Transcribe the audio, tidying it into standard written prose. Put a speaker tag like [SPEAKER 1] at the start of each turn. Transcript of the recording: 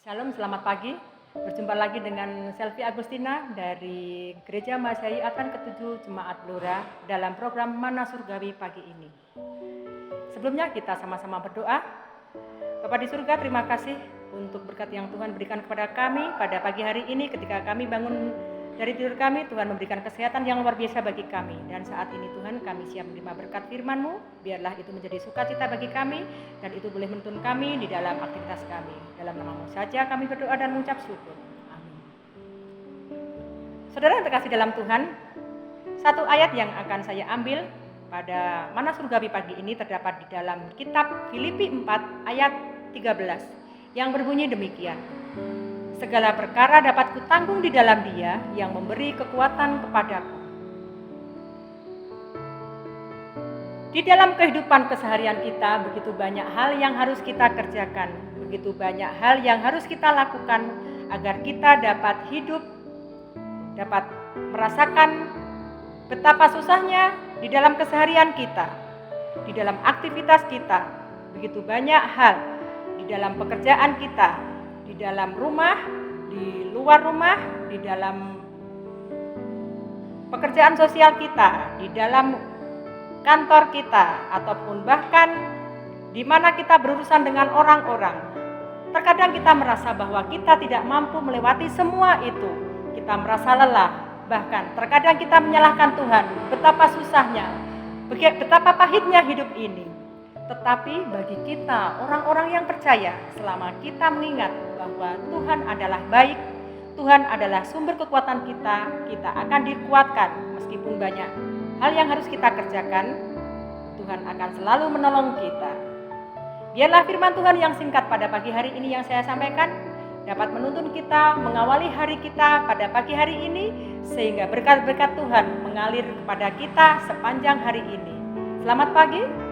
[SPEAKER 1] Shalom, selamat pagi. Berjumpa lagi dengan Selvi Agustina dari Gereja Masehi Advent ke-7 Jemaat Blora dalam program Mana Surgawi pagi ini. Sebelumnya kita sama-sama berdoa. Bapa di surga, terima kasih untuk berkat yang Tuhan berikan kepada kami pada pagi hari ini ketika kami bangun dari tidur kami. Tuhan memberikan kesehatan yang luar biasa bagi kami. Dan saat ini Tuhan, kami siap menerima berkat firman-Mu. Biarlah itu menjadi sukacita bagi kami dan itu boleh menuntun kami di dalam aktivitas kami. Dalam nama-Mu saja kami berdoa dan mengucap syukur. Amin. Saudara yang terkasih dalam Tuhan, satu ayat yang akan saya ambil pada Mana Surgawi pagi ini terdapat di dalam kitab Filipi 4 ayat 13 yang berbunyi demikian. Segala perkara dapat kutanggung di dalam Dia yang memberi kekuatan kepadaku. Di dalam kehidupan keseharian kita, begitu banyak hal yang harus kita kerjakan, begitu banyak hal yang harus kita lakukan agar kita dapat hidup, dapat merasakan betapa susahnya di dalam keseharian kita, di dalam aktivitas kita, begitu banyak hal di dalam pekerjaan kita, di dalam rumah, di luar rumah, di dalam pekerjaan sosial kita, di dalam kantor kita, ataupun bahkan di mana kita berurusan dengan orang-orang. Terkadang kita merasa bahwa kita tidak mampu melewati semua itu. Kita merasa lelah, bahkan terkadang kita menyalahkan Tuhan, betapa susahnya, betapa pahitnya hidup ini. Tetapi bagi kita, orang-orang yang percaya, selama kita mengingat bahwa Tuhan adalah baik, Tuhan adalah sumber kekuatan kita, kita akan dikuatkan meskipun banyak hal yang harus kita kerjakan, Tuhan akan selalu menolong kita. Biarlah firman Tuhan yang singkat pada pagi hari ini yang saya sampaikan dapat menuntun kita mengawali hari kita pada pagi hari ini, sehingga berkat-berkat Tuhan mengalir kepada kita sepanjang hari ini. Selamat pagi.